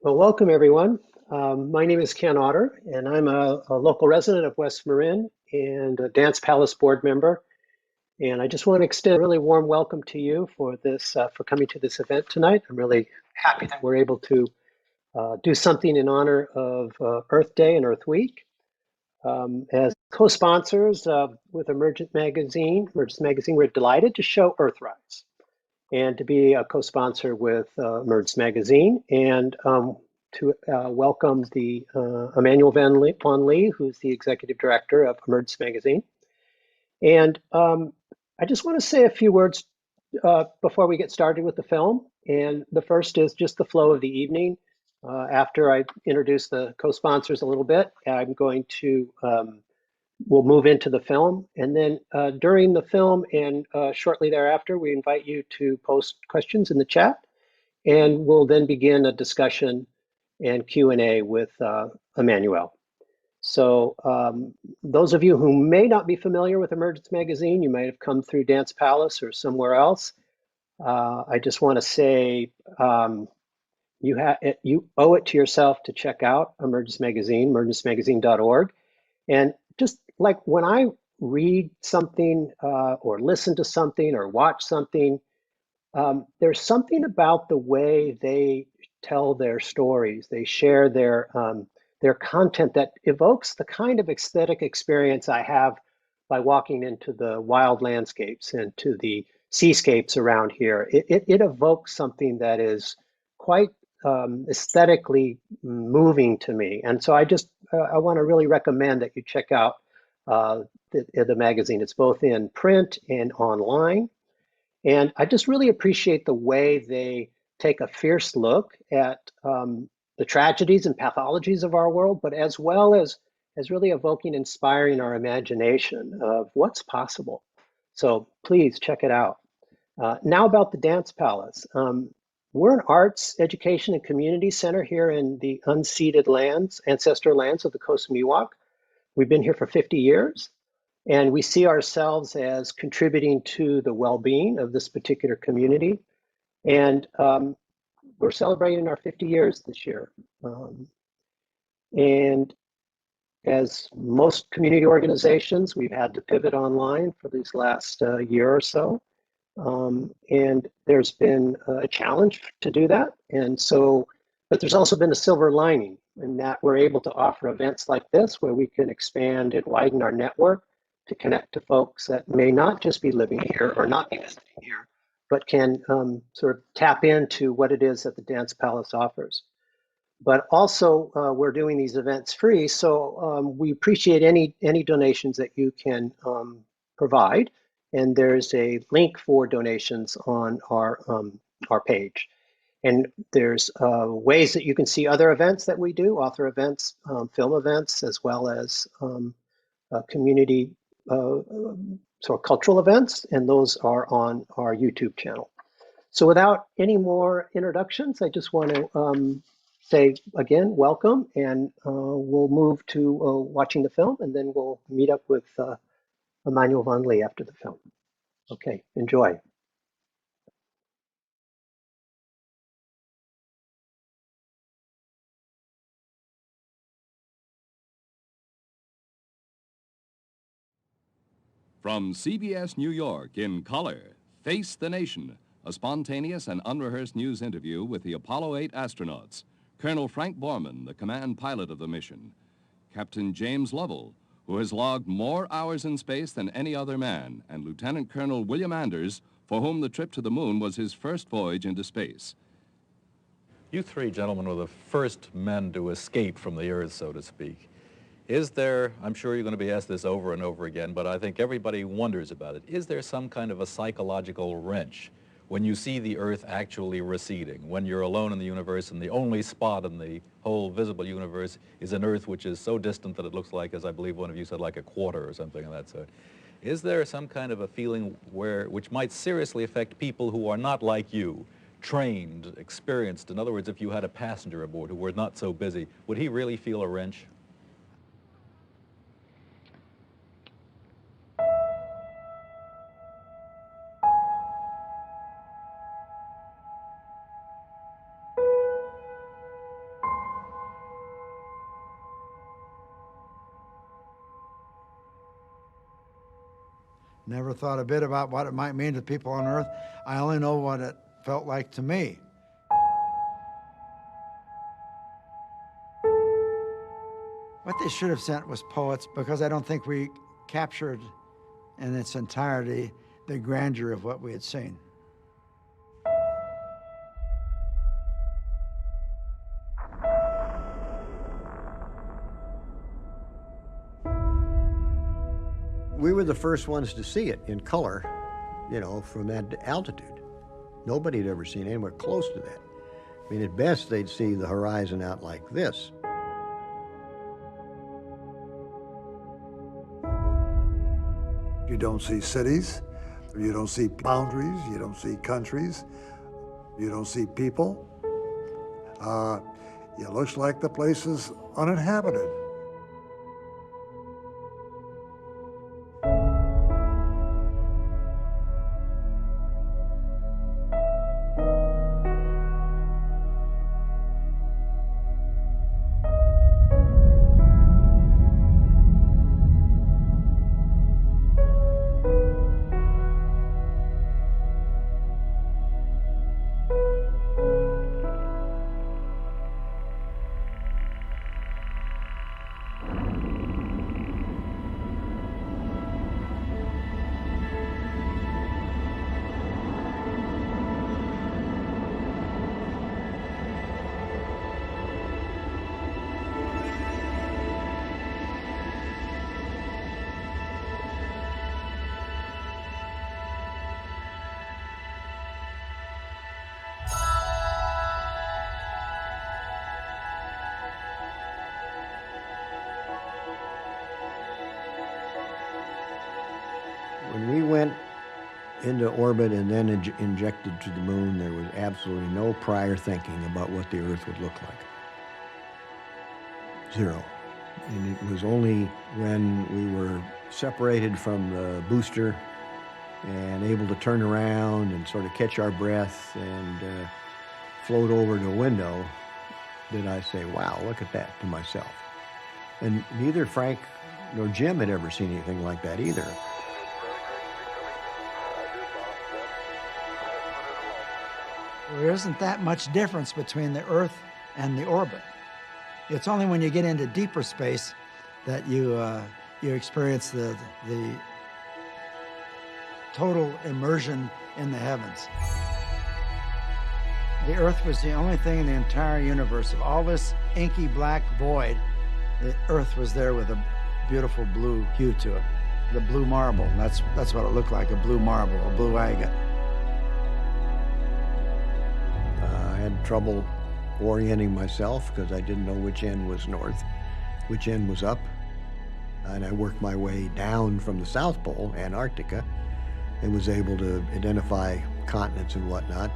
Well, welcome everyone. My name is Ken Otter, and I'm a local resident of West Marin and a Dance Palace board member. And I just want to extend a really warm welcome to you for this, for coming to this event tonight. I'm really happy that we're able to do something in honor of Earth Day and Earth Week. As co-sponsors with Emergent Magazine, we're delighted to show Earthrise and to be a co-sponsor with Emergent Magazine and to welcome the Emmanuel Vaughan-Lee, who's the executive director of Emergent Magazine. And I just want to say a few words before we get started with the film. And the first is just the flow of the evening. After I introduce the co-sponsors a little bit, I'm going to, we'll move into the film. And then during the film and shortly thereafter, we invite you to post questions in the chat. And we'll then begin a discussion and Q&A with Emmanuel. So those of you who may not be familiar with Emergence Magazine, you might have come through Dance Palace or somewhere else. I just want to say you owe it to yourself to check out Emergence Magazine, emergencemagazine.org. And just like when I read something or listen to something or watch something, there's something about the way they tell their stories. They share their content that evokes the kind of aesthetic experience I have by walking into the wild landscapes and to the seascapes around here. It evokes something that is quite aesthetically moving to me. And so I want to really recommend that you check out the magazine. It's both in print and online. And I just really appreciate the way they take a fierce look at the tragedies and pathologies of our world, but as well as really evoking, inspiring our imagination of what's possible. So please check it out. Now about the Dance Palace. We're an arts, education, and community center here in the unceded lands, ancestral lands of the Coast Miwok. We've been here for 50 years. And we see ourselves as contributing to the well-being of this particular community. And we're celebrating our 50 years this year. And as most community organizations, we've had to pivot online for these last year or so. And there's been a challenge to do that. And so, but there's also been a silver lining in that we're able to offer events like this where we can expand and widen our network to connect to folks that may not just be living here or not be visiting here, but can sort of tap into what it is that the Dance Palace offers. But also, we're doing these events free, so we appreciate any donations that you can provide. And there's a link for donations on our page. And there's ways that you can see other events that we do, author events, film events, as well as community sort of cultural events, and those are on our YouTube channel. So without any more introductions, I just want to say again, welcome, and we'll move to watching the film, and then we'll meet up with Emmanuel Vaughan-Lee after the film. Okay, enjoy. From CBS New York in color, Face the Nation, a spontaneous and unrehearsed news interview with the Apollo 8 astronauts, Colonel Frank Borman, the command pilot of the mission, Captain James Lovell, who has logged more hours in space than any other man, and Lieutenant Colonel William Anders, for whom the trip to the moon was his first voyage into space. You three gentlemen were the first men to escape from the Earth, so to speak. Is there, I'm sure you're going to be asked this over and over again, but I think everybody wonders about it. Is there some kind of a psychological wrench when you see the Earth actually receding, when you're alone in the universe and the only spot in the whole visible universe is an Earth which is so distant that it looks like, as I believe one of you said, like a quarter or something of that sort? Is there some kind of a feeling which might seriously affect people who are not like you, trained, experienced? In other words, if you had a passenger aboard who were not so busy, would he really feel a wrench? Never thought a bit about what it might mean to people on Earth. I only know what it felt like to me. What they should have sent was poets, because I don't think we captured in its entirety the grandeur of what we had seen. We were the first ones to see it in color, you know, from that altitude. Nobody had ever seen anywhere close to that. I mean, at best, they'd see the horizon out like this. You don't see cities, you don't see boundaries, you don't see countries, you don't see people. It looks like the place is uninhabited. When we went into orbit and then injected to the moon, there was absolutely no prior thinking about what the Earth would look like. Zero. And it was only when we were separated from the booster and able to turn around and sort of catch our breath and float over to a window did I say, wow, look at that, to myself. And neither Frank nor Jim had ever seen anything like that either. There isn't that much difference between the Earth and the orbit. It's only when you get into deeper space that you experience the total immersion in the heavens. The Earth was the only thing in the entire universe. Of all this inky black void, the Earth was there with a beautiful blue hue to it. The blue marble, that's what it looked like, a blue marble, a blue agate. I had trouble orienting myself because I didn't know which end was north, which end was up. And I worked my way down from the South Pole, Antarctica, and was able to identify continents and whatnot,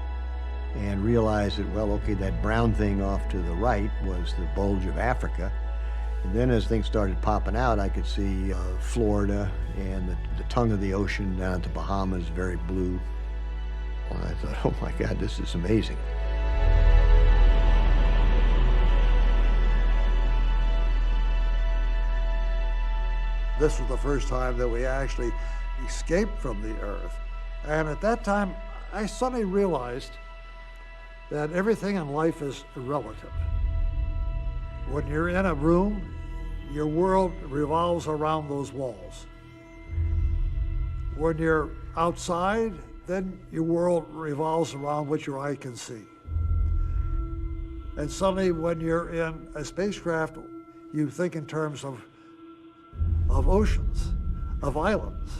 and realized that, well, okay, that brown thing off to the right was the bulge of Africa. And then as things started popping out, I could see Florida and the tongue of the ocean down at the Bahamas, very blue. And I thought, oh my God, this is amazing. This was the first time that we actually escaped from the Earth. And at that time, I suddenly realized that everything in life is relative. When you're in a room, your world revolves around those walls. When you're outside, then your world revolves around what your eye can see. And suddenly, when you're in a spacecraft, you think in terms of oceans, of islands.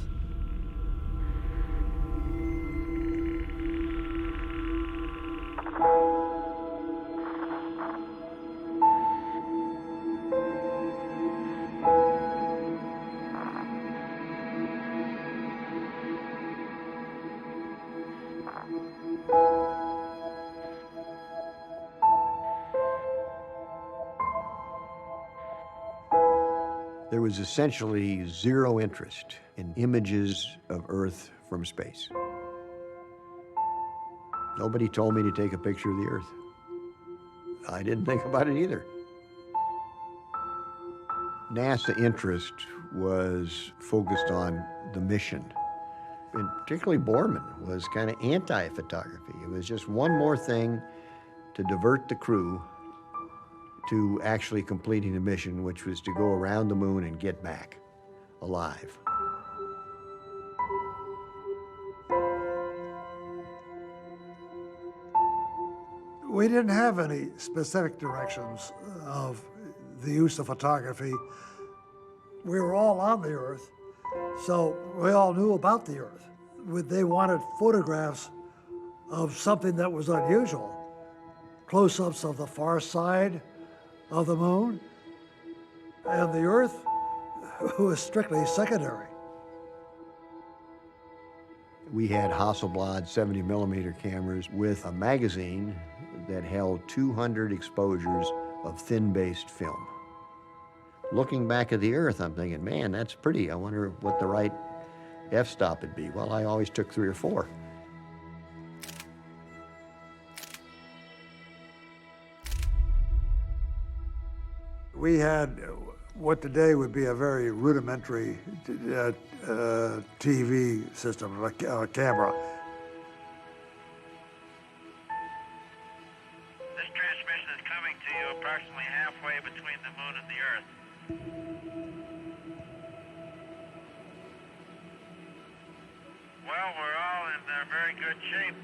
There was essentially zero interest in images of Earth from space. Nobody told me to take a picture of the Earth. I didn't think about it either. NASA interest was focused on the mission and particularly Borman, was kind of anti-photography. It was just one more thing to divert the crew to actually completing the mission, which was to go around the moon and get back alive. We didn't have any specific directions of the use of photography. We were all on the Earth, so we all knew about the Earth. They wanted photographs of something that was unusual, close-ups of the far side of the moon, and the Earth was strictly secondary. We had Hasselblad 70mm cameras with a magazine that held 200 exposures of thin-based film. Looking back at the Earth, I'm thinking, man, that's pretty. I wonder what the right f-stop would be. Well, I always took 3 or 4. We had what today would be a very rudimentary TV system, a camera. This transmission is coming to you approximately halfway between the moon and the Earth. Well, we're all in very good shape.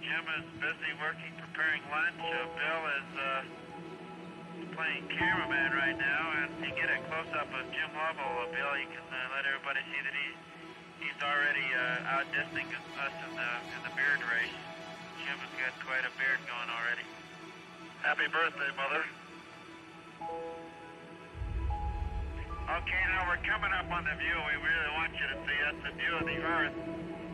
Jim is busy working, preparing lunch. Bill is playing cameraman right now, and to get a close-up of Jim Lovell, Bill, you can let everybody see that he's already outdistancing us in the beard race. Jim has got quite a beard going already. Happy birthday, Mother. Okay, now we're coming up on the view. We really want you to see that's the view of the Earth.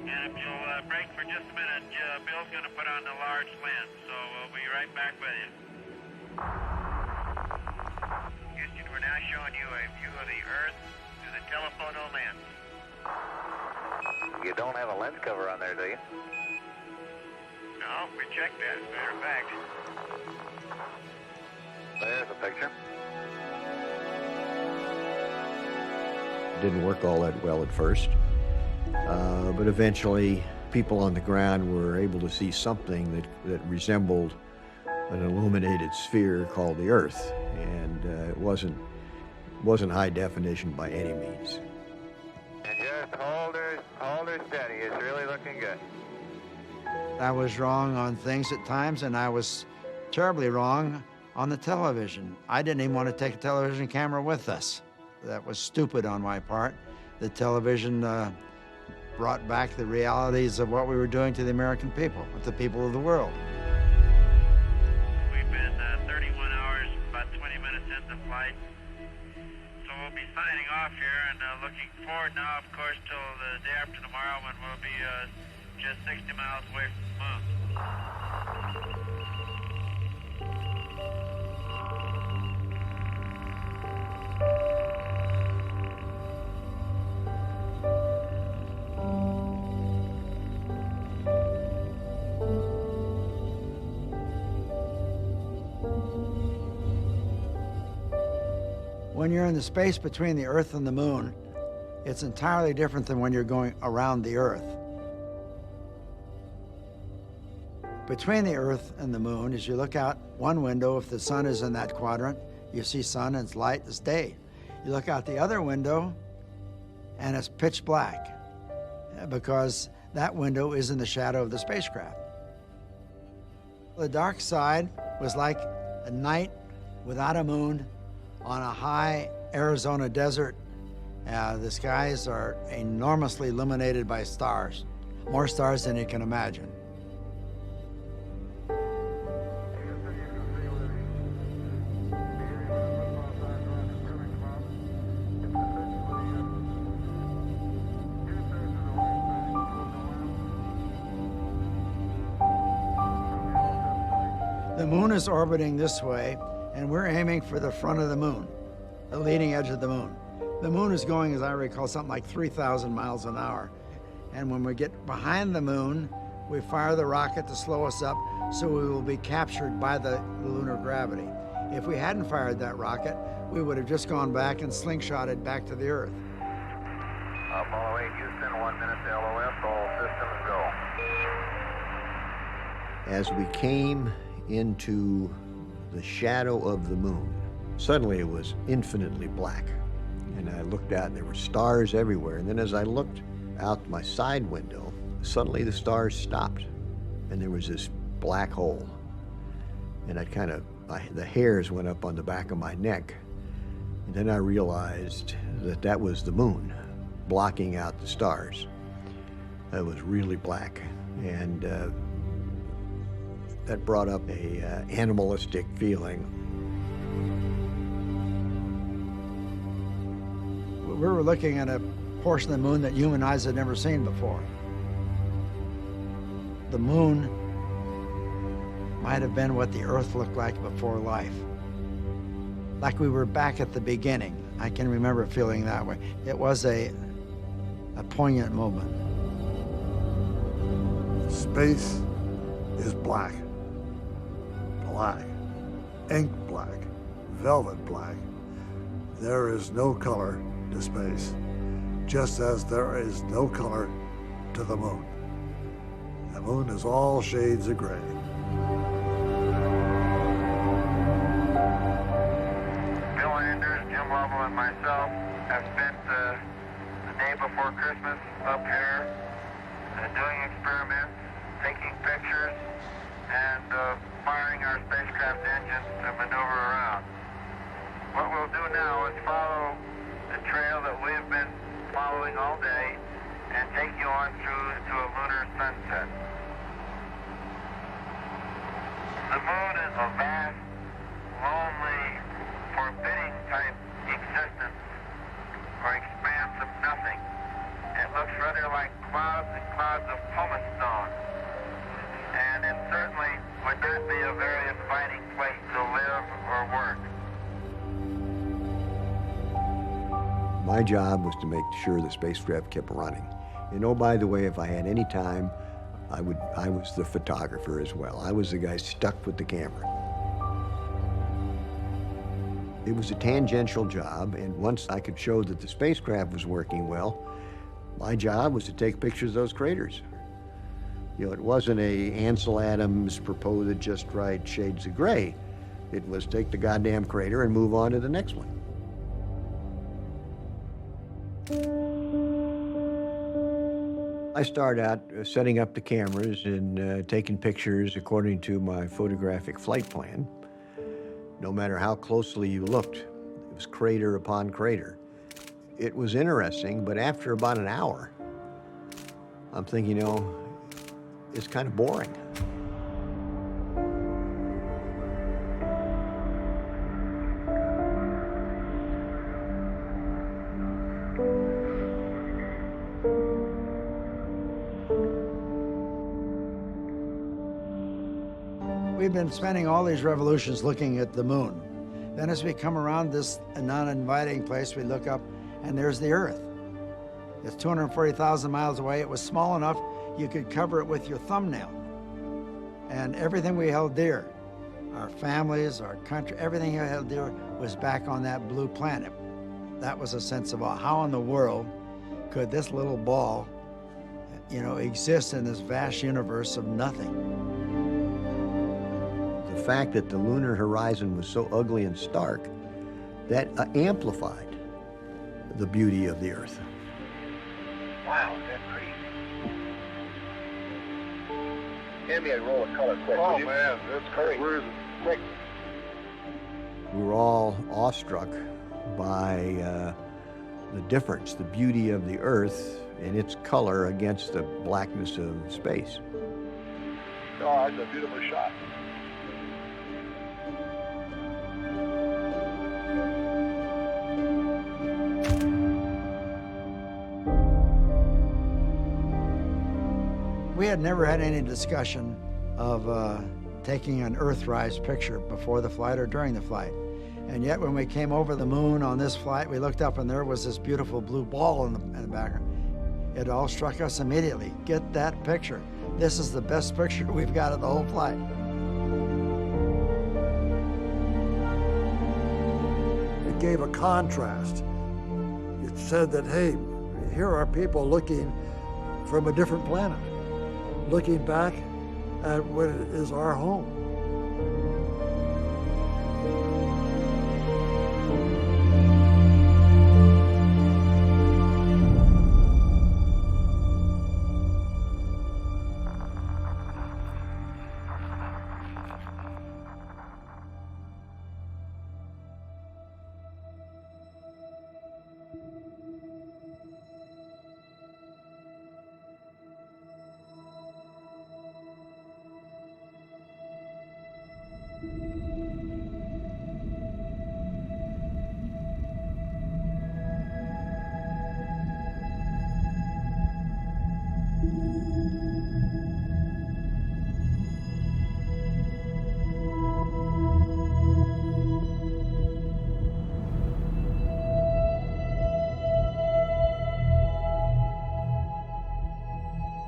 And if you'll break for just a minute, Bill's going to put on the large lens, so we'll be right back with you. Houston, we're now showing you a view of the Earth through the telephoto lens. You don't have a lens cover on there, do you? No, we checked that, as a matter of fact. There's a picture. Didn't work all that well at first, but eventually people on the ground were able to see something that resembled an illuminated sphere called the Earth, and it wasn't high definition by any means. And just hold her steady. It's really looking good. I was wrong on things at times, and I was terribly wrong on the television. I didn't even want to take a television camera with us. That was stupid on my part. The television brought back the realities of what we were doing to the American people, with the people of the world. We've been 31 hours, about 20 minutes into flight. So we'll be signing off here and looking forward now, of course, till the day after tomorrow when we'll be just 60 miles away from the moon. When you're in the space between the Earth and the moon, it's entirely different than when you're going around the Earth. Between the Earth and the moon, as you look out one window, if the sun is in that quadrant, you see sun and it's light as day. You look out the other window and it's pitch black because that window is in the shadow of the spacecraft. The dark side was like a night without a moon on a high Arizona desert. The skies are enormously illuminated by stars, more stars than you can imagine. The moon is orbiting this way, and we're aiming for the front of the moon, the leading edge of the moon. The moon is going, as I recall, something like 3,000 miles an hour. And when we get behind the moon, we fire the rocket to slow us up so we will be captured by the lunar gravity. If we hadn't fired that rocket, we would have just gone back and slingshotted back to the Earth. Apollo 8 Houston, 1 minute to LOS, all systems go. As we came into the shadow of the moon, suddenly it was infinitely black. And I looked out and there were stars everywhere. And then as I looked out my side window, suddenly the stars stopped and there was this black hole. And the hairs went up on the back of my neck. And then I realized that that was the moon blocking out the stars. It was really black. And that brought up a animalistic feeling. We were looking at a portion of the moon that human eyes had never seen before. The moon might have been what the Earth looked like before life. Like we were back at the beginning. I can remember feeling that way. It was a poignant moment. Space is black. Black. Ink black. Velvet black. There is no color to space, just as there is no color to the moon. The moon is all shades of gray. Bill Anders, Jim Lovell, and myself have spent the day before Christmas up here doing experiments, taking pictures, and firing our spacecraft engines to maneuver around. What we'll do now is follow the trail that we've been following all day and take you on through to a lunar sunset. The moon is a vast, lonely, forbidding type existence or expanse of nothing. It looks rather like clouds and clouds of pumice stone. And it certainly would not be a very inviting place to live or work. My job was to make sure the spacecraft kept running. And oh, by the way, if I had any time, I was the photographer as well. I was the guy stuck with the camera. It was a tangential job, and once I could show that the spacecraft was working well, my job was to take pictures of those craters. You know, it wasn't a Ansel Adams propose it just right, shades of gray. It was take the goddamn crater and move on to the next one. I started out setting up the cameras and taking pictures according to my photographic flight plan. No matter how closely you looked, it was crater upon crater. It was interesting, but after about an hour, I'm thinking, you know, it's kind of boring. We've been spending all these revolutions looking at the moon. Then as we come around this non-inviting place, we look up and there's the Earth. It's 240,000 miles away. It was small enough you could cover it with your thumbnail. And everything we held dear, our families, our country, everything we held dear was back on that blue planet. That was a sense of how in the world could this little ball, you know, exist in this vast universe of nothing. The fact that the lunar horizon was so ugly and stark, that amplified the beauty of the Earth. Wow, that's pretty. Hand me a roll of color quick. Oh man, that's great. Where is it? Quick. We were all awestruck by the difference, the beauty of the Earth and its color against the blackness of space. Oh, that's a beautiful shot. We had never had any discussion of taking an Earthrise picture before the flight or during the flight. And yet when we came over the moon on this flight, we looked up and there was this beautiful blue ball in the background. It all struck us immediately. Get that picture. This is the best picture we've got of the whole flight. It gave a contrast. It said that, hey, here are people looking from a different planet, looking back at what is our home.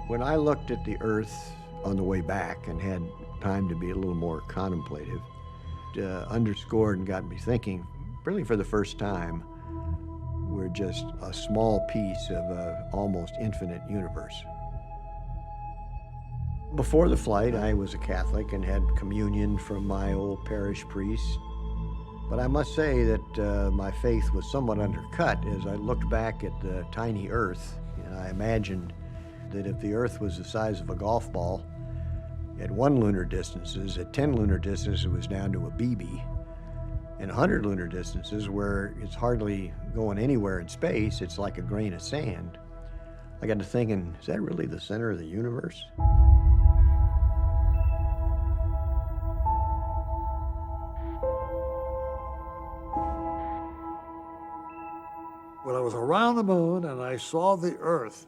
When I looked at the Earth on the way back and had time to be a little more contemplative, underscored and got me thinking, really for the first time, we're just a small piece of an almost infinite universe. Before the flight, I was a Catholic and had communion from my old parish priest. But I must say that my faith was somewhat undercut as I looked back at the tiny Earth, and I imagined that if the Earth was the size of a golf ball, at 1 lunar distances, at 10 lunar distances, it was down to a BB. And 100 lunar distances, where it's hardly going anywhere in space, it's like a grain of sand. I got to thinking, is that really the center of the universe? When I was around the moon and I saw the Earth,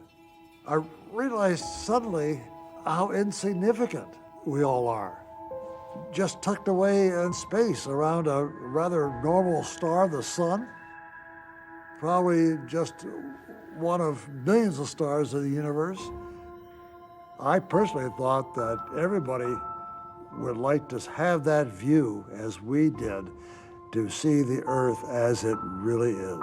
I realized suddenly how insignificant we all are. Just tucked away in space around a rather normal star, the sun. Probably just one of millions of stars in the universe. I personally thought that everybody would like to have that view as we did, to see the Earth as it really is.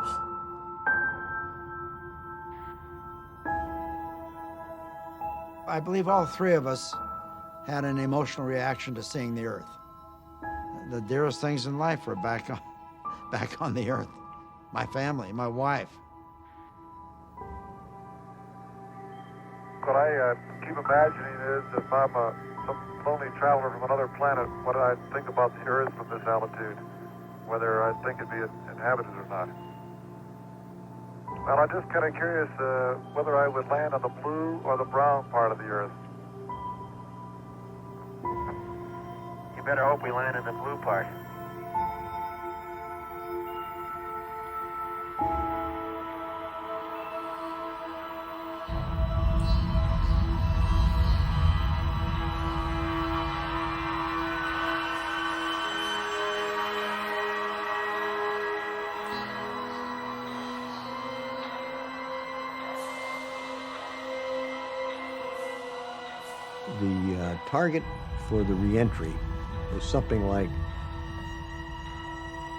I believe all three of us had an emotional reaction to seeing the Earth. The dearest things in life were back on the Earth. My family, my wife. What I keep imagining is if I'm some lonely traveler from another planet, what I think about the Earth from this altitude, whether I think it'd be inhabited or not. Well, I'm just kind of curious whether I would land on the blue or the brown part of the Earth. You better hope we land in the blue part. The target for the reentry is something like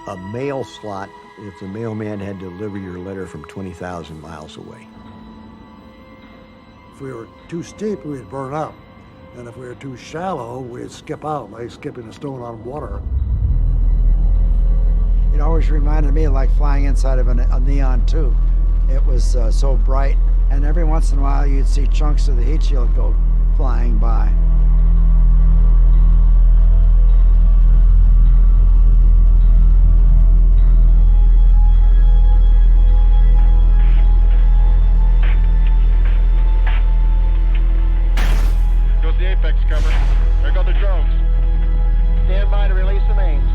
a mail slot if the mailman had to deliver your letter from 20,000 miles away. If we were too steep, we'd burn up. And if we were too shallow, we'd skip out, like skipping a stone on water. It always reminded me of like flying inside of a neon tube. It was so bright, and every once in a while you'd see chunks of the heat shield go flying by. Goes the apex cover. There go the drones. Stand by to release the mains.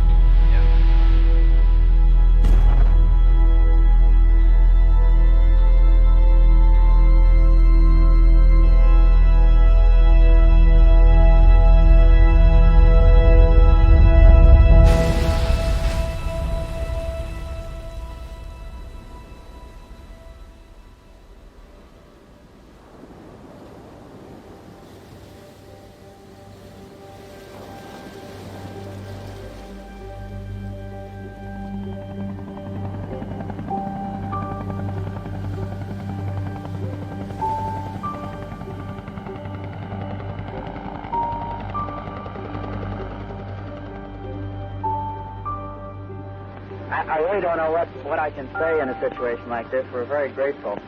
I really don't know what I can say in a situation like this. We're very grateful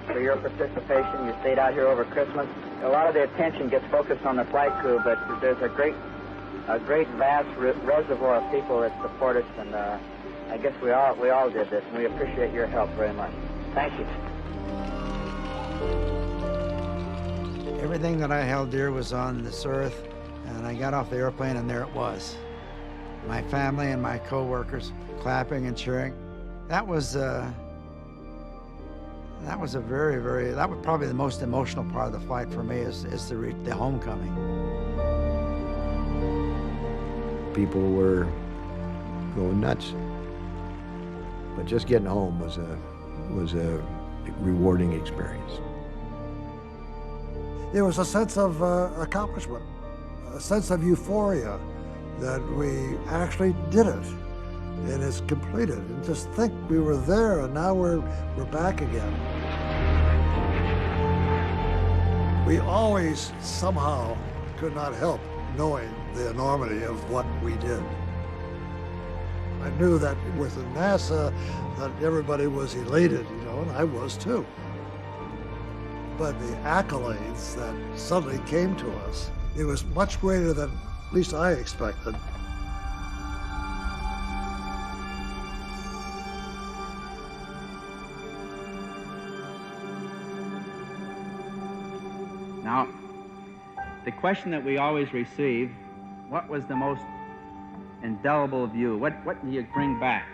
for your participation. You stayed out here over Christmas. A lot of the attention gets focused on the flight crew, but there's a great vast reservoir of people that support us, and I guess we all did this, and we appreciate your help very much. Thank you. Everything that I held dear was on this earth, and I got off the airplane and there it was. My family and my co-workers clapping and cheering. That was probably the most emotional part of the flight for me is the homecoming. People were going nuts. But just getting home was a rewarding experience. It was a sense of accomplishment, a sense of euphoria that we actually did it and it's completed. And just think we were there and now we're back again. We always somehow could not help knowing the enormity of what we did. I knew that with NASA that everybody was elated, you know, and I was too. But the accolades that suddenly came to us, it was much greater than at least I expected. Now, the question that we always receive, what was the most indelible view? What do you bring back?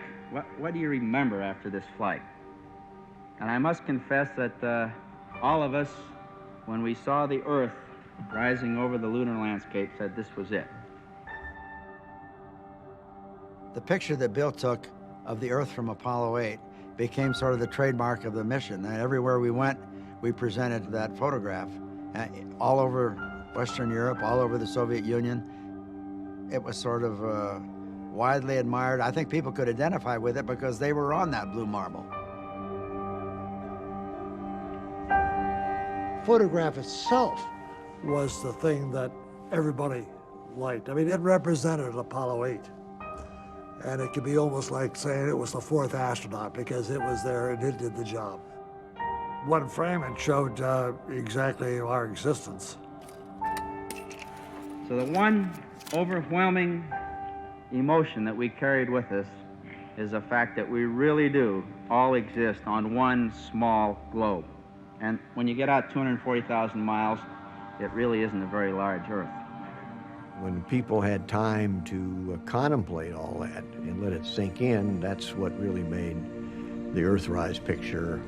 What do you remember after this flight? And I must confess that all of us, when we saw the Earth rising over the lunar landscape, said this was it. The picture that Bill took of the Earth from Apollo 8 became sort of the trademark of the mission. And everywhere we went, we presented that photograph. All over Western Europe, all over the Soviet Union. It was sort of widely admired. I think people could identify with it because they were on that blue marble. Photograph itself was the thing that everybody liked. I mean, it represented Apollo 8. And it could be almost like saying it was the fourth astronaut because it was there and it did the job. One frame, it showed exactly our existence. So the one overwhelming emotion that we carried with us is the fact that we really do all exist on one small globe. And when you get out 240,000 miles, it really isn't a very large Earth. When people had time to contemplate all that and let it sink in, that's what really made the Earthrise picture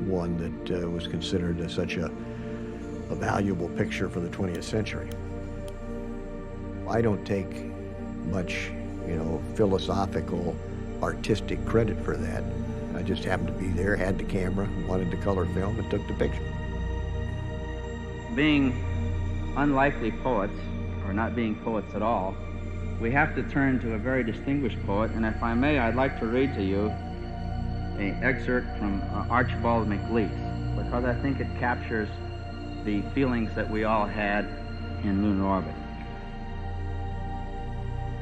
one that was considered as such a valuable picture for the 20th century. I don't take much, philosophical, artistic credit for that. I just happened to be there, had the camera, wanted to color film, and took the picture. Being unlikely poets, or not being poets at all, we have to turn to a very distinguished poet, and if I may, I'd like to read to you an excerpt from Archibald MacLeish, because I think it captures the feelings that we all had in lunar orbit.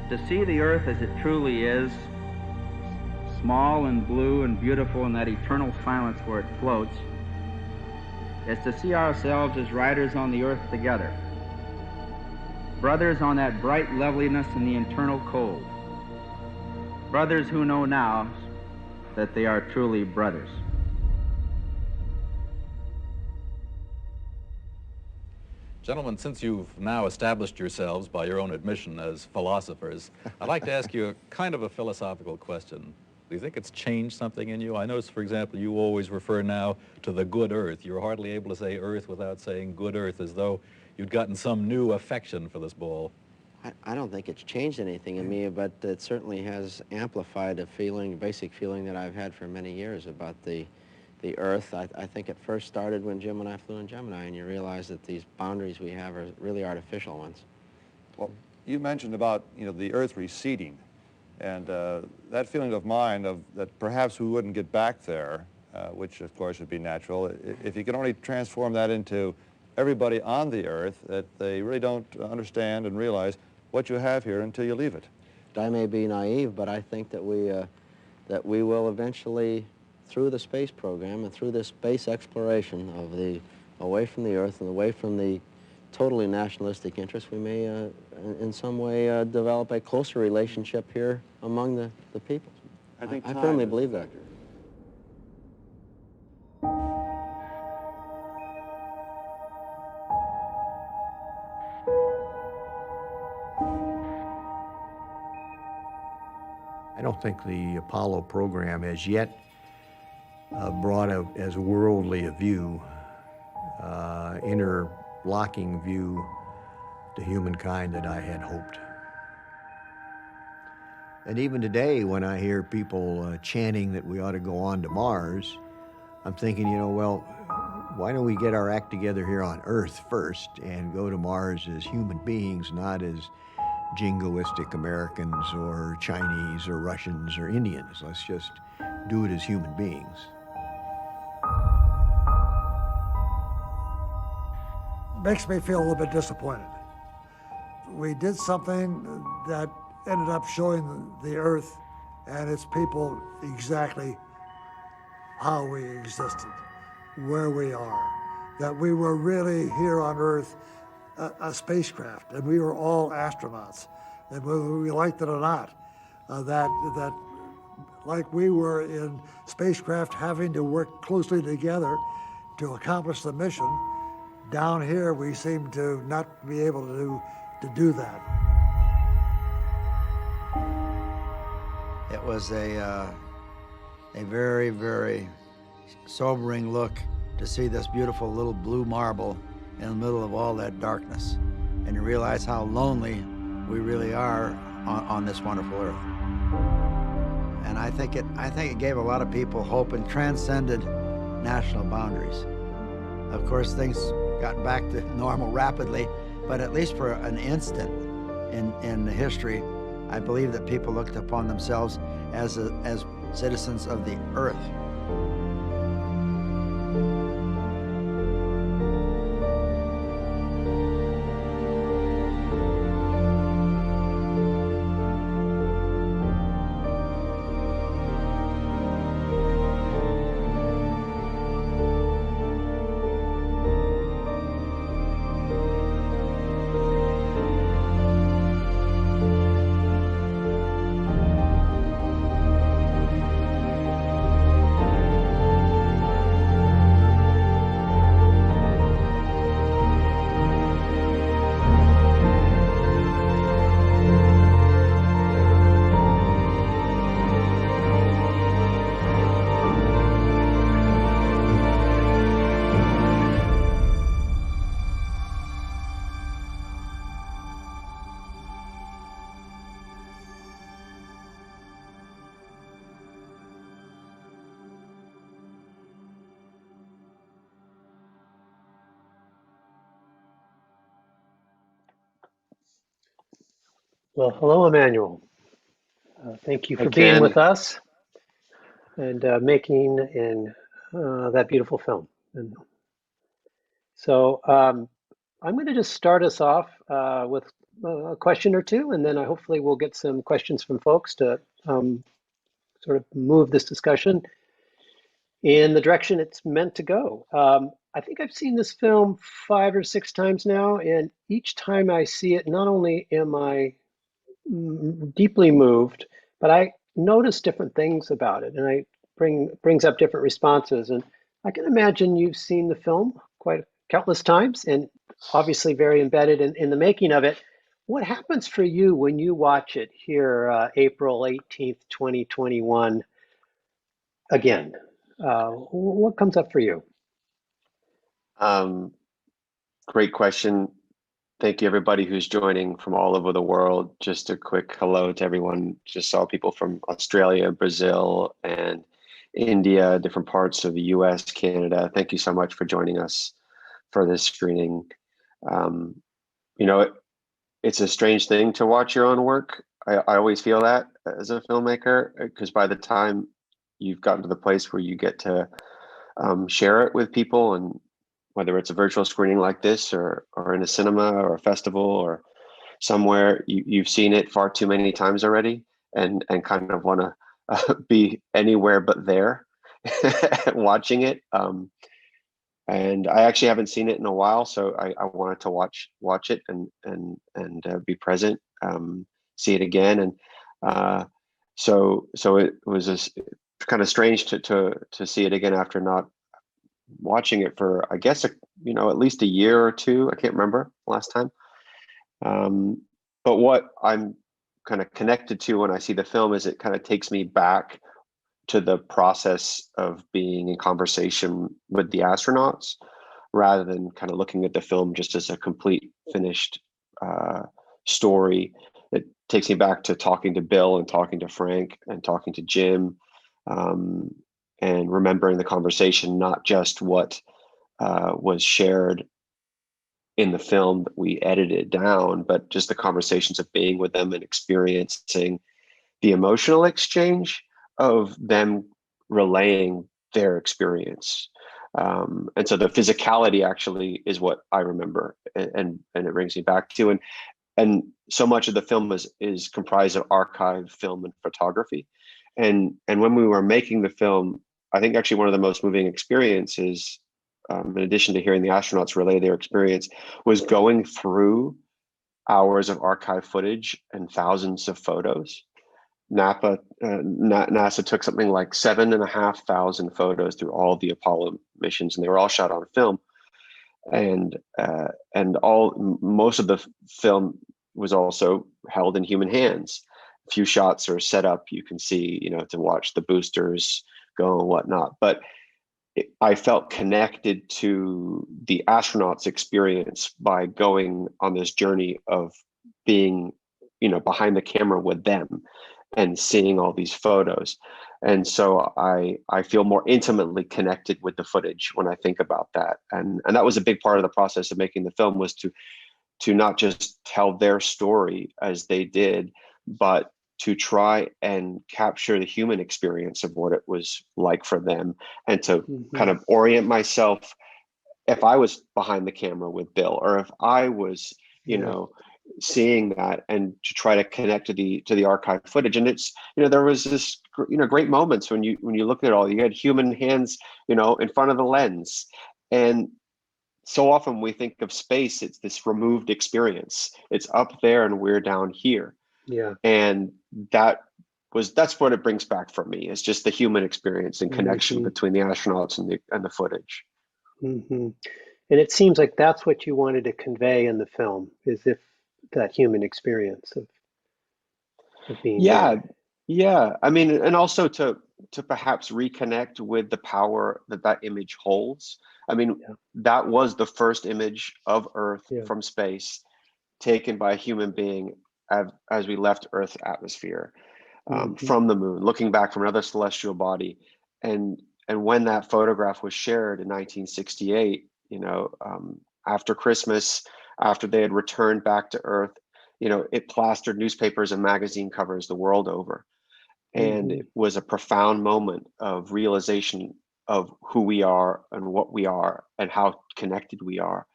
To see the Earth as it truly is, small and blue and beautiful in that eternal silence where it floats, is to see ourselves as riders on the Earth together, brothers on that bright loveliness in the eternal cold, brothers who know now that they are truly brothers. Gentlemen, since you've now established yourselves by your own admission as philosophers, I'd like to ask you a kind of a philosophical question. Do you think it's changed something in you? I notice, for example, you always refer now to the good Earth. You're hardly able to say Earth without saying good Earth, as though you'd gotten some new affection for this ball. I don't think it's changed anything in me, but it certainly has amplified a feeling, a basic feeling that I've had for many years about the Earth. I think it first started when Jim and I flew in Gemini, and you realize that these boundaries we have are really artificial ones. Well, you mentioned about, the Earth receding, and that feeling of mine that perhaps we wouldn't get back there, which of course would be natural, if you can only transform that into everybody on the Earth, that they really don't understand and realize what you have here until you leave it. I may be naive, but I think that we will eventually, through the space program and through this space exploration of away from the Earth and away from the totally nationalistic interests, we may, in some way, develop a closer relationship here among the people. I firmly believe that. I don't think the Apollo program has yet brought as worldly a view, interlocking view to humankind that I had hoped. And even today, when I hear people chanting that we ought to go on to Mars, I'm thinking, well, why don't we get our act together here on Earth first and go to Mars as human beings, not as jingoistic Americans or Chinese or Russians or Indians. Let's just do it as human beings. Makes me feel a little bit disappointed. We did something that ended up showing the Earth and its people exactly how we existed, where we are, that we were really here on Earth a spacecraft, and we were all astronauts, and whether we liked it or not, that like we were in spacecraft having to work closely together to accomplish the mission, down here we seem to not be able to do that. It was a very, very sobering look to see this beautiful little blue marble in the middle of all that darkness, and you realize how lonely we really are on this wonderful Earth. And I think it gave a lot of people hope and transcended national boundaries. Of course, things got back to normal rapidly, but at least for an instant in history, I believe that people looked upon themselves as citizens of the Earth. Well, hello, Emmanuel. Thank you Hi, for being Ken. with us and making that beautiful film. And so I'm going to just start us off with a question or two, and then hopefully we'll get some questions from folks to sort of move this discussion in the direction it's meant to go. I think I've seen this film 5 or 6 times now, and each time I see it, not only am I deeply moved, but I notice different things about it, and I brings up different responses. And I can imagine you've seen the film quite countless times, and obviously very embedded in the making of it. What happens for you when you watch it here, April 18th, 2021, again? What comes up for you? Great question. Thank you, everybody who's joining from all over the world. Just a quick hello to everyone. Just saw people from Australia, Brazil, and India, different parts of the US, Canada. Thank you so much for joining us for this screening. It's a strange thing to watch your own work. I always feel that as a filmmaker, because by the time you've gotten to the place where you get to share it with people, and whether it's a virtual screening like this or in a cinema or a festival or somewhere you've seen it far too many times already, and kind of want to be anywhere but there watching it. And I actually haven't seen it in a while, so I wanted to watch it and be present, see it again, and so it was just kind of strange to see it again after not watching it for, I guess, at least a year or two. I can't remember last time. But what I'm kind of connected to when I see the film is it kind of takes me back to the process of being in conversation with the astronauts, rather than kind of looking at the film just as a complete finished story. It takes me back to talking to Bill and talking to Frank and talking to Jim, and remembering the conversation, not just what was shared in the film that we edited down, but just the conversations of being with them and experiencing the emotional exchange of them relaying their experience. And so the physicality actually is what I remember, and it brings me back to, and so much of the film is comprised of archive film and photography. And when we were making the film, I think actually one of the most moving experiences, in addition to hearing the astronauts relay their experience, was going through hours of archive footage and thousands of photos. NASA took something like 7,500 photos through all the Apollo missions, and they were all shot on film. And most of the film was also held in human hands. A few shots are set up, you can see, to watch the boosters go and whatnot. But I felt connected to the astronauts' experience by going on this journey of being, behind the camera with them and seeing all these photos. And so I feel more intimately connected with the footage when I think about that. And that was a big part of the process of making the film, was to not just tell their story as they did, but to try and capture the human experience of what it was like for them, and to kind of orient myself if I was behind the camera with Bill, or if I was, seeing that, and to try to connect to the archive footage. And it's, there was this, great moments when you look at it all. You had human hands, in front of the lens, and so often we think of space, it's this removed experience. It's up there and we're down here. Yeah. And that's what it brings back for me. It's just the human experience and connection between the astronauts and the footage. Mm-hmm. And it seems like that's what you wanted to convey in the film, is if that human experience of being there. Yeah. I mean, and also to perhaps reconnect with the power that image holds. I mean, that was the first image of Earth from space taken by a human being as we left Earth's atmosphere, from the moon, looking back from another celestial body. And when that photograph was shared in 1968, after Christmas, after they had returned back to Earth, it plastered newspapers and magazine covers the world over. And it was a profound moment of realization of who we are and what we are and how connected we are.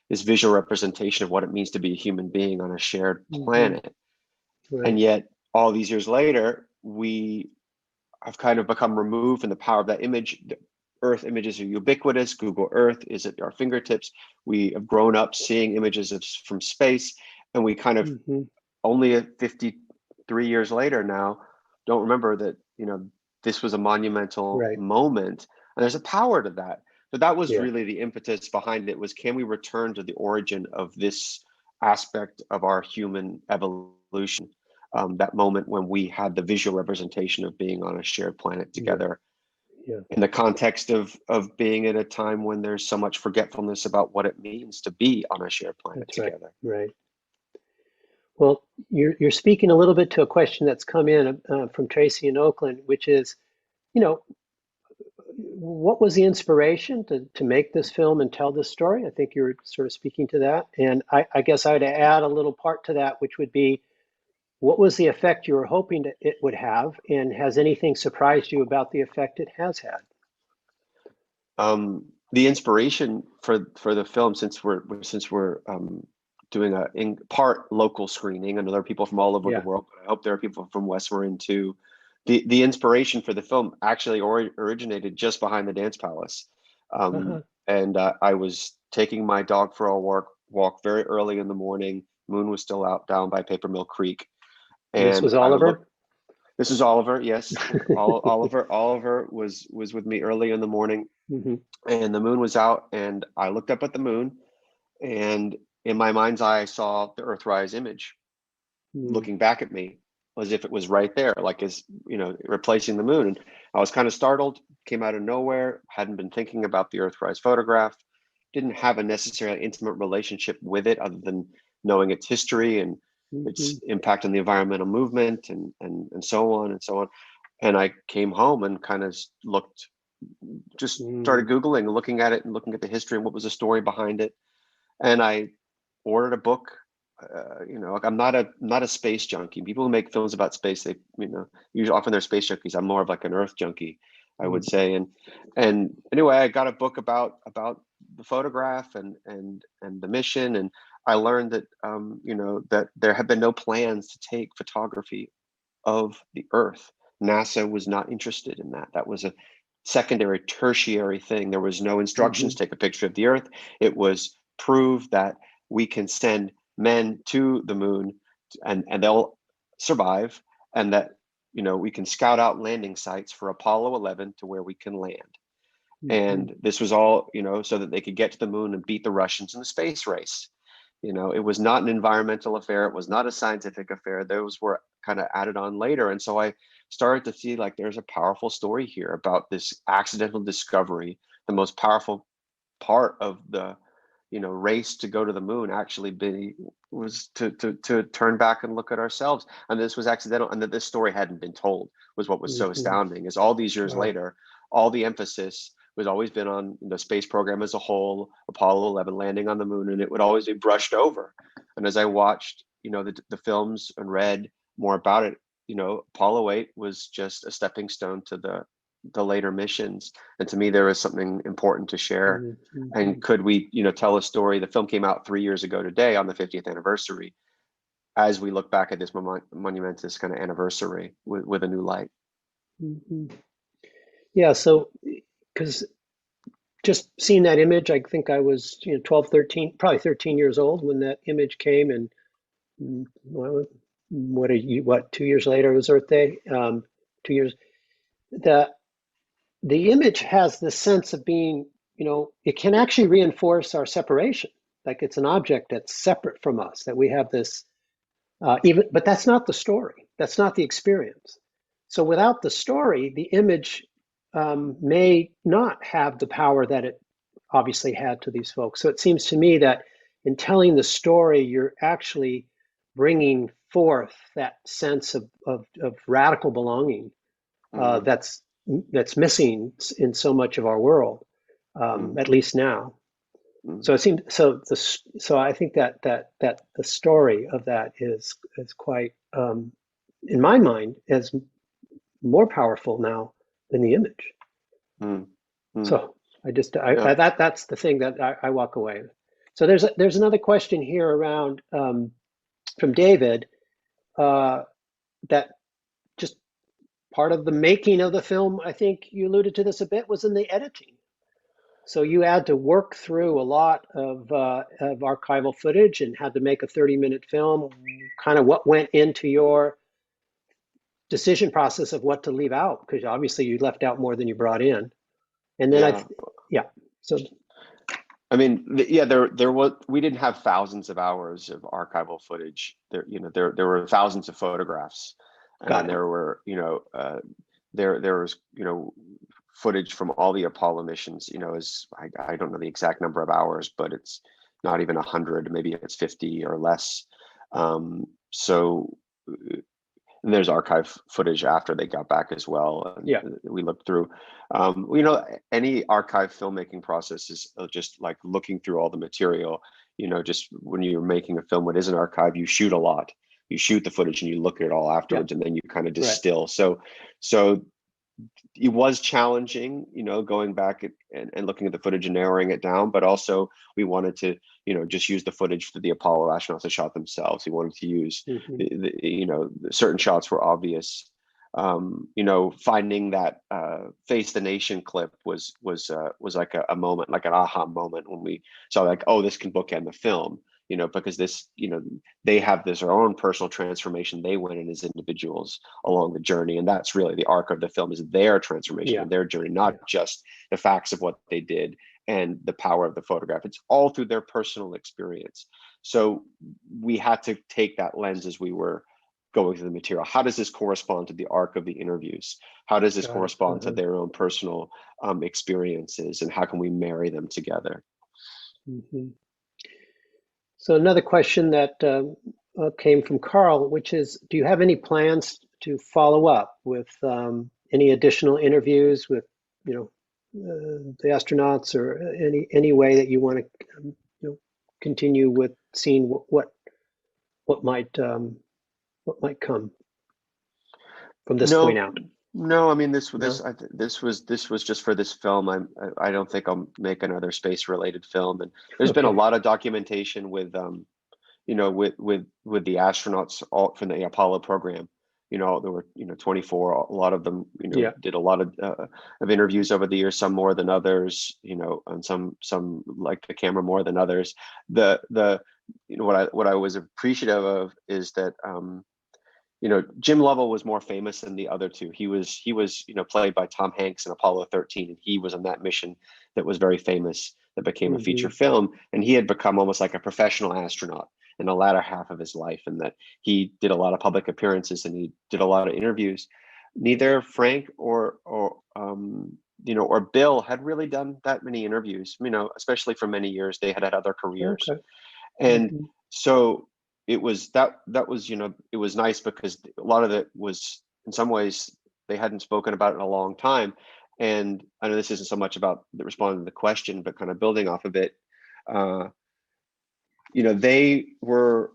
This visual representation of what it means to be a human being on a shared planet. Right. And yet, all these years later, we have kind of become removed from the power of that image. The Earth images are ubiquitous. Google Earth is at our fingertips. We have grown up seeing images from space, and we kind of only at 53 years later now don't remember that this was a monumental moment, and there's a power to that. So that was really the impetus behind it, was, can we return to the origin of this aspect of our human evolution, that moment when we had the visual representation of being on a shared planet together, in the context of being at a time when there's so much forgetfulness about what it means to be on a shared planet together. Right. Well, you're speaking a little bit to a question that's come in from Tracy in Oakland, which is, what was the inspiration to make this film and tell this story? I think you're sort of speaking to that. And I guess I would add a little part to that, which would be, what was the effect you were hoping that it would have? And has anything surprised you about the effect it has had? The inspiration for the film, since we're doing a in part local screening, and there are people from all over the world, but I hope there are people from West Marin too. The inspiration for the film actually originated just behind the dance palace. And I was taking my dog for a walk very early in the morning. Moon was still out down by Paper Mill Creek. And this was Oliver? This is Oliver, yes. Oliver was with me early in the morning, and the moon was out, and I looked up at the moon, and in my mind's eye, I saw the Earthrise image looking back at me as if it was right there, like as, you know, replacing the moon. And I was kind of startled, came out of nowhere, hadn't been thinking about the Earthrise photograph, didn't have a necessarily intimate relationship with it other than knowing its history and its impact on the environmental movement and so on and so on. And I came home and kind of looked, just started Googling, looking at it and looking at the history and what was the story behind it. And I ordered a book. You know, like I'm not a space junkie. People who make films about space, they, you know, usually often they're space junkies. I'm more of like an Earth junkie, I would say. And anyway, I got a book about the photograph and the mission, and I learned that you know, that there have been no plans to take photography of the Earth. NASA was not interested in that. That was a secondary, tertiary thing. There was no instructions to take a picture of the Earth. It was prove that we can send men to the moon and they'll survive, and that, you know, we can scout out landing sites for Apollo 11 to where we can land. And this was all, you know, so that they could get to the moon and beat the Russians in the space race. You know, it was not an environmental affair. It was not a scientific affair. Those were kind of added on later. And so I started to see like there's a powerful story here about this accidental discovery. The most powerful part of the, you know, race to go to the moon actually was to turn back and look at ourselves. And this was accidental, and that this story hadn't been told was what was so astounding. Is all these years later, all the emphasis was always been on the space program as a whole, Apollo 11 landing on the moon, and it would always be brushed over. And as I watched, you know, the films and read more about it, you know, Apollo 8 was just a stepping stone to the later missions. And to me, there was something important to share. And could we, you know, tell a story? The film came out 3 years ago today on the 50th anniversary, as we look back at this monumentous kind of anniversary with a new light. Yeah, so because just seeing that image, I think I was, you know, 12, 13, probably 13 years old when that image came. And well, what 2 years later was Earth Day, 2 years. The image has this sense of being, you know, it can actually reinforce our separation. Like it's an object that's separate from us, that we have this, but that's not the story. That's not the experience. So without the story, the image may not have the power that it obviously had to these folks. So it seems to me that in telling the story, you're actually bringing forth that sense of radical belonging that's missing in so much of our world, at least now. So it seems so I think that the story of that is quite, in my mind, is more powerful now than the image. So that's the thing that I walk away with. So there's another question here around from David, that just part of the making of the film, I think you alluded to this a bit, was in the editing. So you had to work through a lot of archival footage and had to make a 30-minute film. Kind of what went into your decision process of what to leave out, because obviously you left out more than you brought in. And then so I mean, there was, we didn't have thousands of hours of archival footage. There, you know, there were thousands of photographs, and there were, you know, there was, you know, footage from all the Apollo missions. You know, I don't know the exact number of hours, but it's not even 100. Maybe it's 50 or less. So. And there's archive footage after they got back as well. And we looked through. You know, any archive filmmaking process is just like looking through all the material. You know, just when you're making a film, what is an archive, you shoot a lot. You shoot the footage and you look at it all afterwards, and then you kind of distill. So it was challenging, going back and looking at the footage and narrowing it down, but also we wanted to, just use the footage that the Apollo astronauts had shot themselves. We wanted to use, certain shots were obvious. Finding that Face the Nation clip was like a moment, like an aha moment when we saw like, oh, this can bookend the film. Because this, they have their own personal transformation they went in as individuals along the journey. And that's really the arc of the film, is their transformation and their journey, not just the facts of what they did and the power of the photograph. It's all through their personal experience. So we had to take that lens as we were going through the material. How does this correspond to the arc of the interviews? How does this correspond to their own personal experiences? And how can we marry them together? So another question that came from Carl, which is, do you have any plans to follow up with any additional interviews with, the astronauts, or any way that you want to continue with seeing what might come from this point out? No, I mean, this was just for this film. I don't think I'll make another space related film. And there's been a lot of documentation with with the astronauts all from the Apollo program. There were 24. A lot of them did a lot of interviews over the years. Some more than others. And some like the camera more than others. What I was appreciative of is that Jim Lovell was more famous than the other two. He was played by Tom Hanks in Apollo 13, and he was on that mission that was very famous, that became a feature film. And he had become almost like a professional astronaut in the latter half of his life, and that he did a lot of public appearances and he did a lot of interviews. Neither Frank or Bill had really done that many interviews, especially for many years. They had other careers. And so it was it was nice because a lot of it was, in some ways, they hadn't spoken about it in a long time. And I know this isn't so much about responding to the question, but kind of building off of it. They were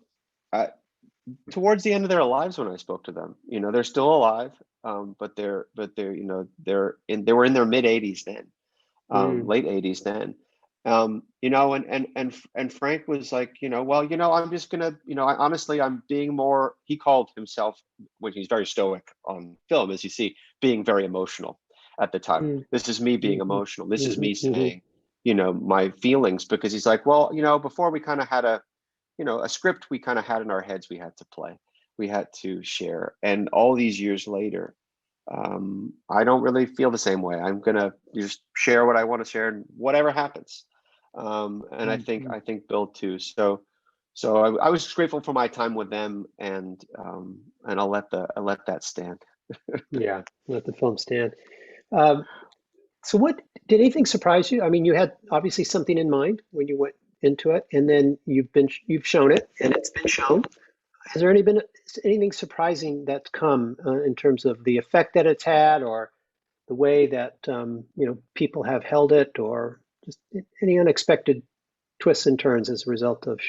towards the end of their lives when I spoke to them. They're still alive, but they were in their mid 80s then, late 80s then. And Frank was like, I'm just gonna, honestly, I'm being more, he called himself, when he's very stoic on film, as you see, being very emotional at the time. This is me being emotional. This is me saying, my feelings, because he's like, well, before we kind of had a script we kind of had in our heads, we had to play, we had to share. And all these years later, I don't really feel the same way. I'm gonna just share what I want to share, and whatever happens. And I think Bill too. So I was grateful for my time with them, and I'll let that stand. Yeah, let the film stand. So what did anything surprise you? I mean, you had obviously something in mind when you went into it, and then you've shown it, and it's been shown. Has there been anything surprising that's come in terms of the effect that it's had, or the way that people have held it, or just any unexpected twists and turns as a result of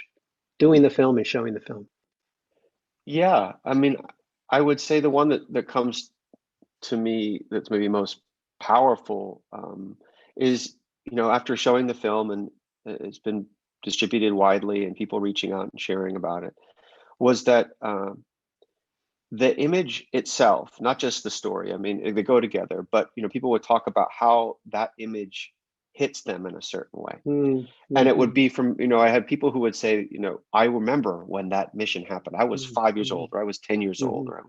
doing the film and showing the film? Yeah, I mean, I would say the one that comes to me that's maybe most powerful is, after showing the film, and it's been distributed widely and people reaching out and sharing about it, was that the image itself, not just the story, I mean, they go together, but people would talk about how that image hits them in a certain way. And it would be from, I had people who would say, I remember when that mission happened. I was 5 years old, or I was 10 years old, or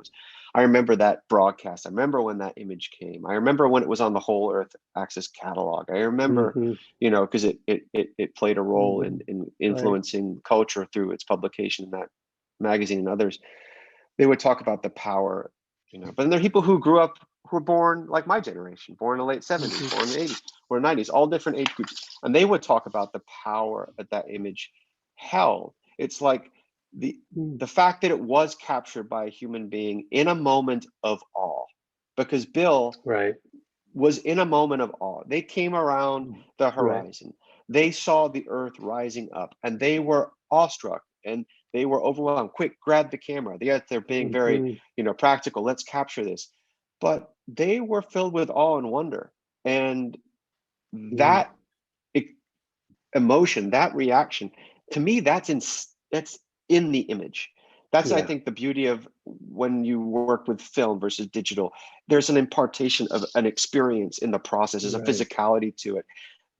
I remember that broadcast. I remember when that image came. I remember when it was on the Whole Earth Axis catalog. I remember, because it played a role in influencing culture through its publication in that magazine and others. They would talk about the power, but then there are people who grew up, who were born like my generation, born in the late 70s, born in the 80s, or 90s, all different age groups. And they would talk about the power that image held. It's like the fact that it was captured by a human being in a moment of awe, because Bill was in a moment of awe. They came around the horizon. They saw the Earth rising up, and they were awestruck, and they were overwhelmed. Quick, grab the camera. They're being very, practical. Let's capture this. But they were filled with awe and wonder. And Mm. that emotion, that reaction, to me, that's in the image. That's, I Yeah. think, the beauty of when you work with film versus digital. There's an impartation of an experience in the process. There's a Right. physicality to it.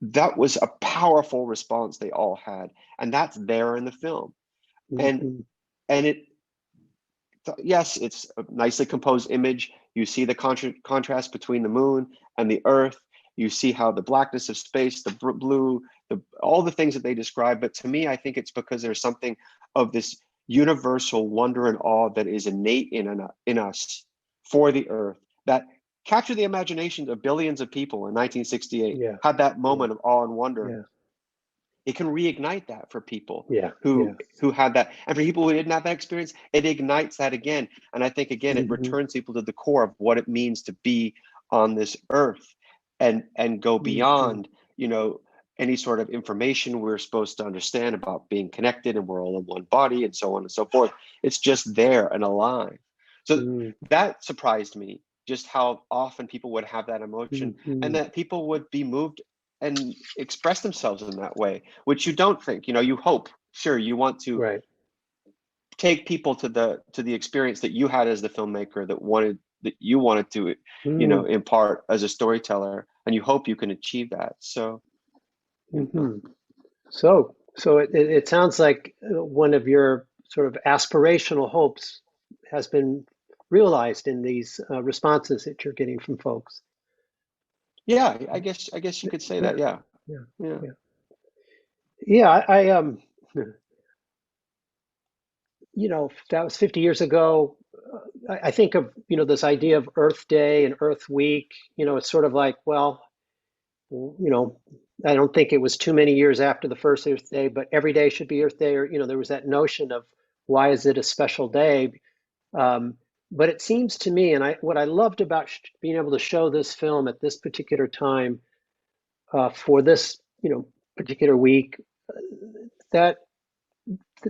That was a powerful response they all had, and that's there in the film. And Mm-hmm. and it, yes, it's a nicely composed image. You see the contrast between the moon and the earth. You see how the blackness of space, the blue, all the things that they describe. But to me, I think it's because there's something of this universal wonder and awe that is innate in us for the earth that captured the imaginations of billions of people in 1968, Yeah. had that Yeah. moment of awe and wonder. Yeah. It can reignite that for people Yeah. who had that, and for people who didn't have that experience, it ignites that again. And I think again, it Mm-hmm. returns people to the core of what it means to be on this earth, and go beyond, you know, any sort of information we're supposed to understand about being connected and we're all in one body and so on and so forth. It's just there and alive. So that surprised me, just how often people would have that emotion, Mm-hmm. and that people would be moved and express themselves in that way, which you don't think, you know, you hope, sure, you want to Right. take people to the experience that you had as the filmmaker, that you wanted to, you know, Mm. impart as a storyteller, and you hope you can achieve that. So Mm-hmm. So it sounds like one of your sort of aspirational hopes has been realized in these responses that you're getting from folks. yeah, I guess you could say that. Yeah. Yeah. Yeah. Yeah. Yeah. Yeah. You know, that was 50 years ago. I think of, you know, this idea of Earth Day and Earth Week. You know, it's sort of like, well, you know, I don't think it was too many years after the first Earth Day, but every day should be Earth Day, or, you know, there was that notion of why is it a special day? But it seems to me, and what I loved about being able to show this film at this particular time, for this, you know, particular week, that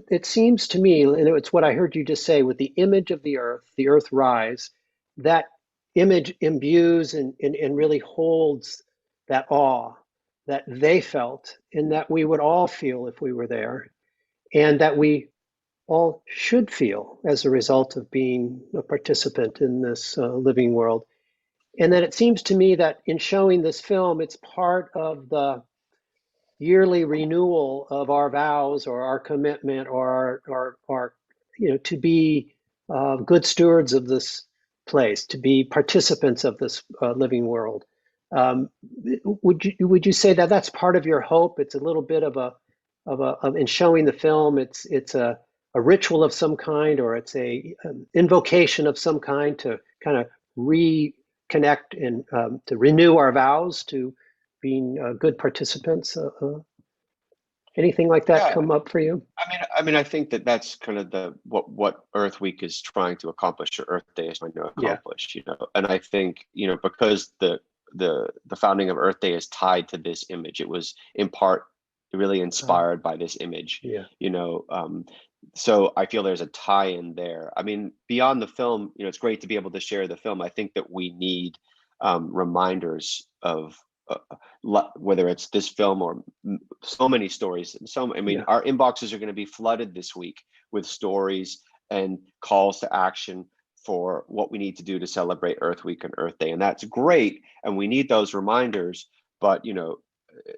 it seems to me, and it's what I heard you just say, with the image of the Earthrise, that image imbues and really holds that awe that they felt and that we would all feel if we were there, and that we all should feel as a result of being a participant in this living world. And that it seems to me that in showing this film, it's part of the yearly renewal of our vows or our commitment or our you know, to be good stewards of this place, to be participants of this living world. Um, would you say that that's part of your hope? It's a little bit of in showing the film, it's a ritual of some kind, or it's a invocation of some kind to kind of reconnect and to renew our vows to being good participants. Anything like that Yeah. come up for you? I mean, I think that that's kind of what Earth Week is trying to accomplish, or Earth Day is trying to Yeah. accomplish, you know. And I think, you know, because the founding of Earth Day is tied to this image, it was in part really inspired by this image, Yeah. you know. So I feel there's a tie in there. I mean, beyond the film, you know, it's great to be able to share the film. I think that we need reminders of whether it's this film or so many stories. I mean, Yeah. our inboxes are going to be flooded this week with stories and calls to action for what we need to do to celebrate Earth Week and Earth Day. And that's great. And we need those reminders. But, you know,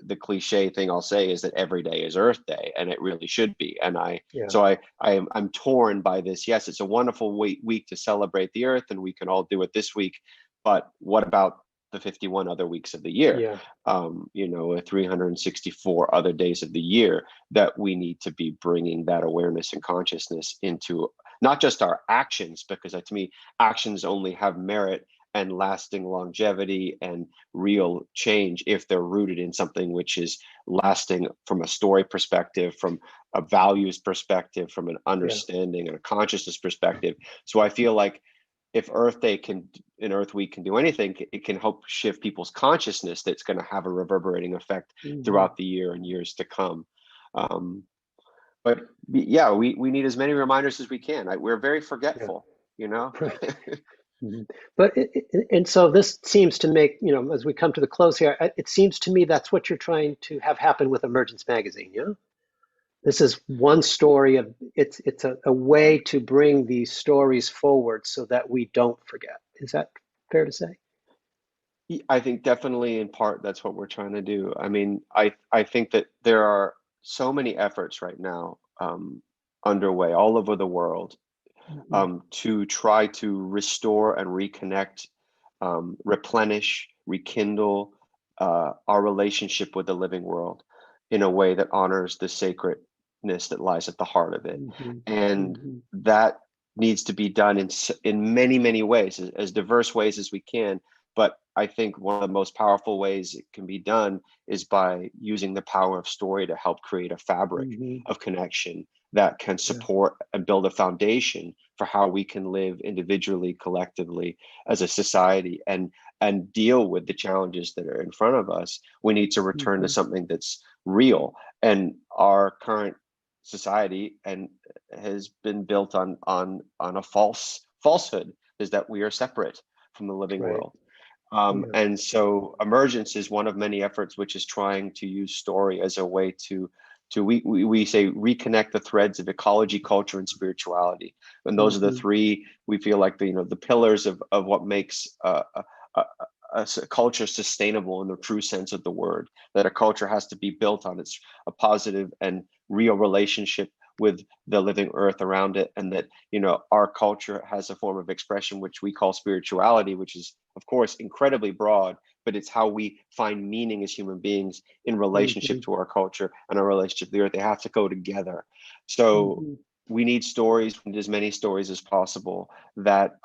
the cliche thing I'll say is that every day is Earth Day, and it really should be. And I'm torn by this. Yes, it's a wonderful week to celebrate the Earth, and we can all do it this week. But what about the 51 other weeks of the year? Yeah. You know, 364 other days of the year that we need to be bringing that awareness and consciousness into not just our actions, because to me, actions only have merit and lasting longevity and real change if they're rooted in something which is lasting from a story perspective, from a values perspective, from an understanding and a consciousness perspective. So I feel like if Earth Day and Earth Week can do anything, it can help shift people's consciousness that's going to have a reverberating effect throughout the year and years to come. But yeah, we need as many reminders as we can. We're very forgetful, you know? Mhm. But and so this seems to make, as we come to the close here, it seems to me that's what you're trying to have happen with Emergence Magazine, yeah? This is one story of it's a way to bring these stories forward so that we don't forget. Is that fair to say? I think definitely in part that's what we're trying to do. I mean, I think that there are so many efforts right now underway all over the world Mhm. to try to restore and reconnect, replenish, rekindle our relationship with the living world in a way that honors the sacredness that lies at the heart of it. Mhm. And Mhm. that needs to be done in many, many ways, as diverse ways as we can. But I think one of the most powerful ways it can be done is by using the power of story to help create a fabric Mhm. of connection that can Yeah. support and build a foundation for how we can live individually, collectively, as a society, and deal with the challenges that are in front of us. We need to return to Mhm. something that's real. And our current society and has been built on a falsehood, is that we are separate from the living Right. world. Yeah. And so emergence is one of many efforts which is trying to use story as a way to we say reconnect the threads of ecology, culture, and spirituality. And those are the Mhm. three, we feel like, the pillars of what makes a culture sustainable in the true sense of the word. That a culture has to be built on a positive and real relationship with the living earth around it, and that our culture has a form of expression which we call spirituality, which is of course incredibly broad, but it's how we find meaning as human beings in relationship Mhm. to our culture and our relationship to the earth. They have to go together. So Mhm. we need stories, we need as many stories as possible that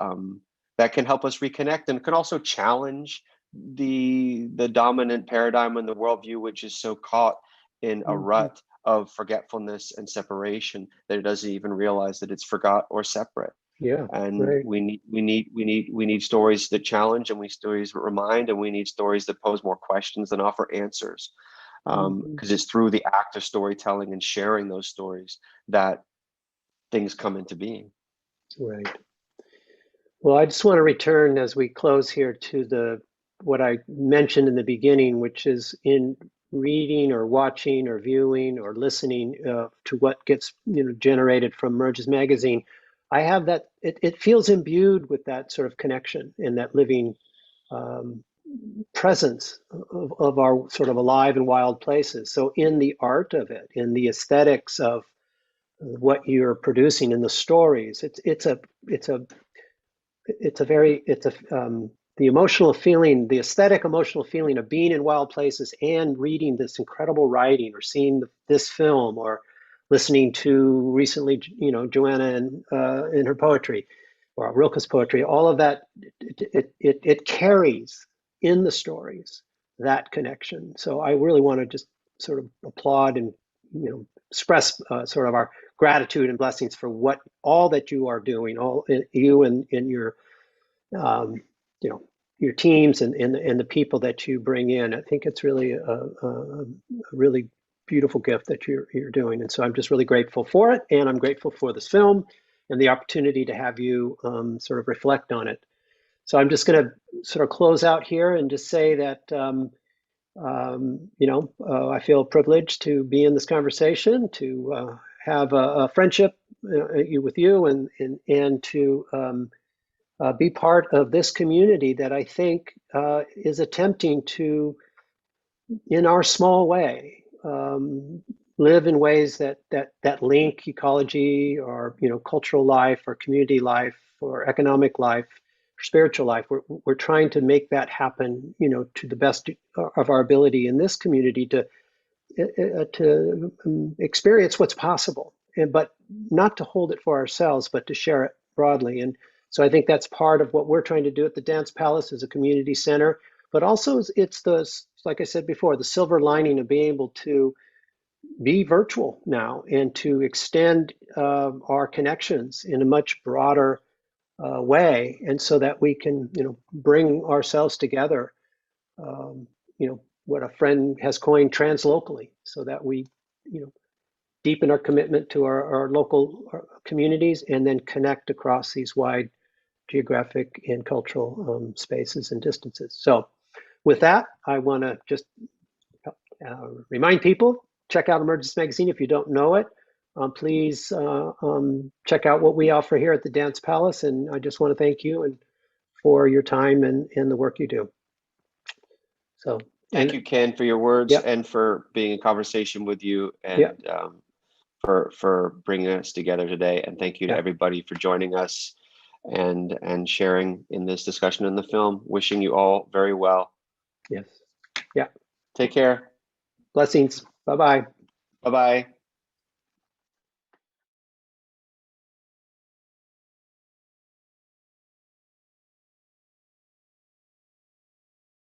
that can help us reconnect, and can also challenge the dominant paradigm and the worldview, which is so caught in a Mhm. rut of forgetfulness and separation that it doesn't even realize that it's forgot or separate. Yeah. And Right. we need stories that challenge, and we need stories that remind, and we need stories that pose more questions than offer answers. Mhm. Because it's through the act of storytelling and sharing those stories that things come into being. Right. Well, I just want to return as we close here to the what I mentioned in the beginning, which is in reading or watching or viewing or listening to what gets generated from Merges Magazine. I have that it feels imbued with that sort of connection and that living um, presence of our sort of alive and wild places. So in the art of it, in the aesthetics of what you're producing in the stories, it's a very it's a the emotional feeling, the aesthetic emotional feeling of being in wild places and reading this incredible writing, or seeing this film, or listening to recently, Joanna and in her poetry, or Rilke's poetry. All of that, it carries in the stories that connection. So I really want to just sort of applaud and express sort of our gratitude and blessings for what all that you are doing, all you and your um, you know your teams and the people that you bring in. I think it's really a really beautiful gift that you're doing, and so I'm just really grateful for it, and I'm grateful for this film and the opportunity to have you sort of reflect on it. So I'm just going to sort of close out here and just say that I feel privileged to be in this conversation, to have a friendship with you, and to be part of this community that I think is attempting to, in our small way, live in ways that link ecology, or cultural life, or community life, or economic life, or spiritual life. We're trying to make that happen, to the best of our ability in this community to experience what's possible, but not to hold it for ourselves, but to share it broadly. And so I think that's part of what we're trying to do at the Dance Palace as a community center. But also, it's the, like I said before, the silver lining of being able to be virtual now and to extend our connections in a much broader way, and so that we can, bring ourselves together. Um, what a friend has coined translocally, so that we, deepen our commitment to our local communities, and then connect across these wide geographic and cultural spaces and distances. So with that, I want to just remind people, check out Emergence Magazine if you don't know it. Please check out what we offer here at the Dance Palace. And I just want to thank you and for your time and the work you do. So thank you, Ken, for your words yep. and for being in conversation with you and yep. For bringing us together today. And thank you to yep. everybody for joining us and sharing in this discussion in the film. Wishing you all very well. Yes. Yeah. Take care. Blessings. Bye-bye. Bye-bye.